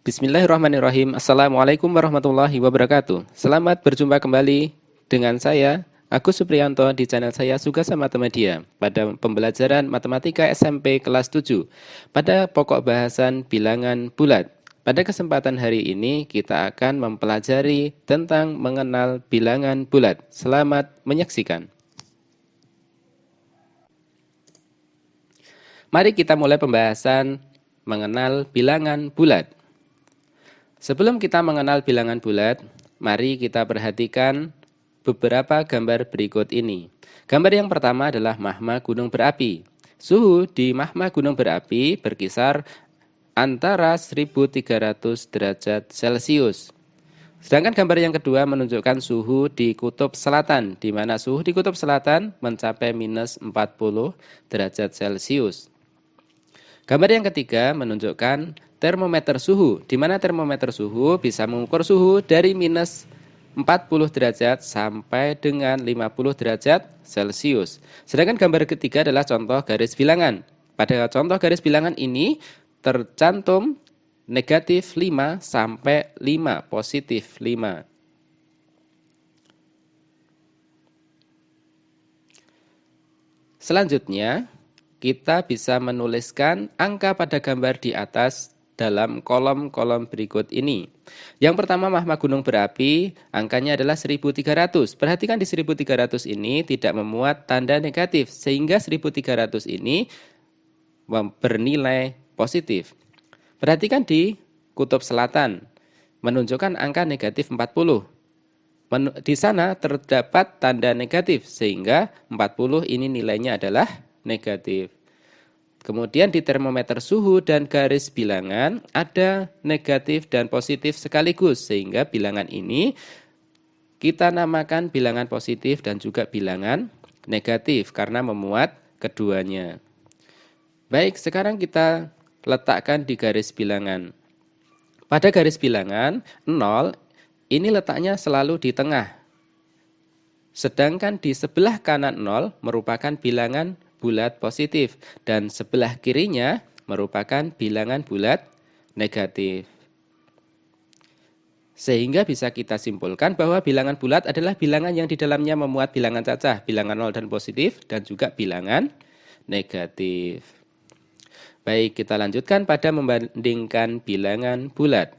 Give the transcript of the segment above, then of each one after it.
Bismillahirrahmanirrahim. Assalamualaikum warahmatullahi wabarakatuh. Selamat berjumpa kembali dengan saya, Agus Supriyanto, di channel saya Sugasa Matematika pada pembelajaran Matematika SMP kelas 7 pada pokok bahasan bilangan bulat. Pada kesempatan hari ini kita akan mempelajari tentang mengenal bilangan bulat. Selamat menyaksikan. Mari kita mulai pembahasan mengenal bilangan bulat. Sebelum kita mengenal bilangan bulat, mari kita perhatikan beberapa gambar berikut ini. Gambar yang pertama adalah magma gunung berapi. Suhu di magma gunung berapi berkisar antara 1300 derajat Celcius. Sedangkan gambar yang kedua menunjukkan suhu di kutub selatan, di mana suhu di kutub selatan mencapai minus 40 derajat Celcius. Gambar yang ketiga menunjukkan termometer suhu, di mana termometer suhu bisa mengukur suhu dari minus 40 derajat sampai dengan 50 derajat Celcius. Sedangkan gambar ketiga adalah contoh garis bilangan. Pada contoh garis bilangan ini tercantum negatif 5 sampai 5, positif 5. Selanjutnya, kita bisa menuliskan angka pada gambar di atas dalam kolom-kolom berikut ini. Yang pertama magma gunung berapi, angkanya adalah 1300. Perhatikan di 1300 ini tidak memuat tanda negatif, sehingga 1300 ini bernilai positif. Perhatikan di kutub selatan, menunjukkan angka negatif 40. Di sana terdapat tanda negatif, sehingga 40 ini nilainya adalah negatif. Kemudian di termometer suhu dan garis bilangan ada negatif dan positif sekaligus, sehingga bilangan ini kita namakan bilangan positif dan juga bilangan negatif karena memuat keduanya. Baik, sekarang kita letakkan di garis bilangan. Pada garis bilangan 0 ini letaknya selalu di tengah. Sedangkan di sebelah kanan 0 merupakan bilangan bulat positif dan sebelah kirinya merupakan bilangan bulat negatif. Sehingga bisa kita simpulkan bahwa bilangan bulat adalah bilangan yang di dalamnya memuat bilangan cacah, bilangan 0 dan positif dan juga bilangan negatif. Baik, kita lanjutkan pada membandingkan bilangan bulat.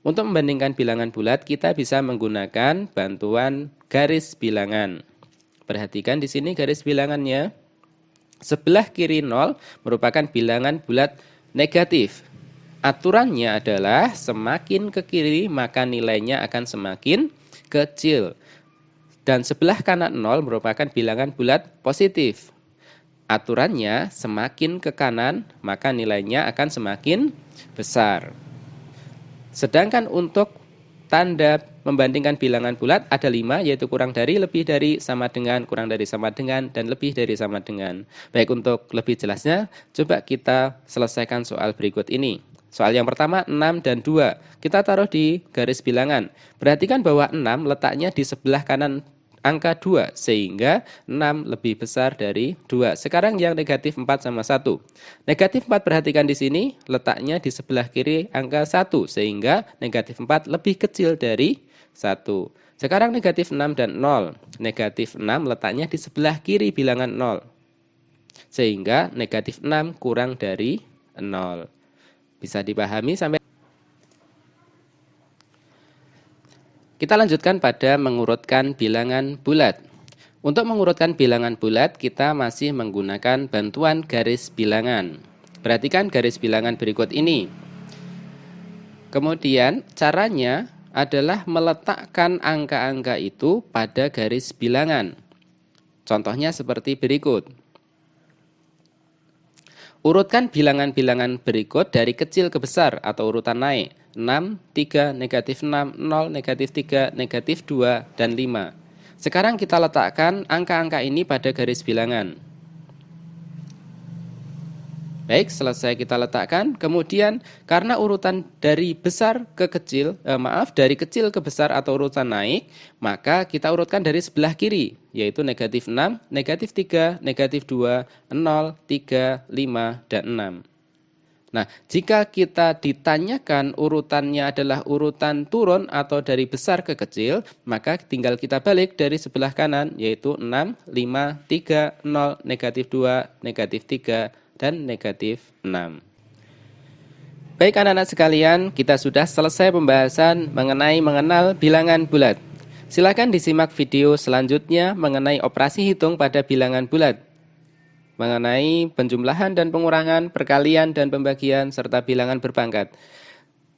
Untuk membandingkan bilangan bulat, kita bisa menggunakan bantuan garis bilangan. Perhatikan di sini garis bilangannya. Sebelah kiri 0 merupakan bilangan bulat negatif. Aturannya adalah semakin ke kiri maka nilainya akan semakin kecil. Dan sebelah kanan 0 merupakan bilangan bulat positif. Aturannya semakin ke kanan maka nilainya akan semakin besar. Sedangkan untuk tanda membandingkan bilangan bulat ada 5, yaitu kurang dari, lebih dari, sama dengan, kurang dari, sama dengan, dan lebih dari, sama dengan. Baik, untuk lebih jelasnya, coba kita selesaikan soal berikut ini. Soal yang pertama 6 dan 2. Kita taruh di garis bilangan. Perhatikan bahwa 6 letaknya di sebelah kanan angka 2, sehingga 6 lebih besar dari 2. Sekarang yang negatif 4 sama 1. Negatif 4 perhatikan di sini, letaknya di sebelah kiri angka 1, sehingga negatif 4 lebih kecil dari 1. Sekarang negatif 6 dan 0. Negatif 6 letaknya di sebelah kiri bilangan 0, sehingga negatif 6 kurang dari 0. Bisa dipahami sampai. Kita lanjutkan pada mengurutkan bilangan bulat. Untuk mengurutkan bilangan bulat, kita masih menggunakan bantuan garis bilangan. Perhatikan garis bilangan berikut ini. Kemudian caranya adalah meletakkan angka-angka itu pada garis bilangan. Contohnya seperti berikut. Urutkan bilangan-bilangan berikut dari kecil ke besar atau urutan naik. 6, 3, negatif 6, 0, negatif 3, negatif 2, dan 5. Sekarang kita letakkan angka-angka ini pada garis bilangan. Baik, selesai kita letakkan. Kemudian karena urutan dari besar ke kecil, dari kecil ke besar atau urutan naik, maka kita urutkan dari sebelah kiri, yaitu negatif 6, negatif 3, negatif 2, 0, 3, 5, dan 6. Nah, jika kita ditanyakan urutannya adalah urutan turun atau dari besar ke kecil, maka tinggal kita balik dari sebelah kanan, yaitu 6, 5, 3, 0, negatif 2, negatif 3, dan negatif 6. Baik anak-anak sekalian, kita sudah selesai pembahasan mengenai mengenal bilangan bulat. Silakan disimak video selanjutnya mengenai operasi hitung pada bilangan bulat, mengenai penjumlahan dan pengurangan, perkalian dan pembagian, serta bilangan berpangkat.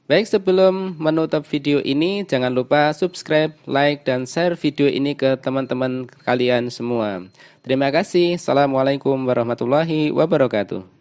Baik, sebelum menutup video ini, jangan lupa subscribe, like, dan share video ini ke teman-teman kalian semua. Terima kasih. Assalamualaikum warahmatullahi wabarakatuh.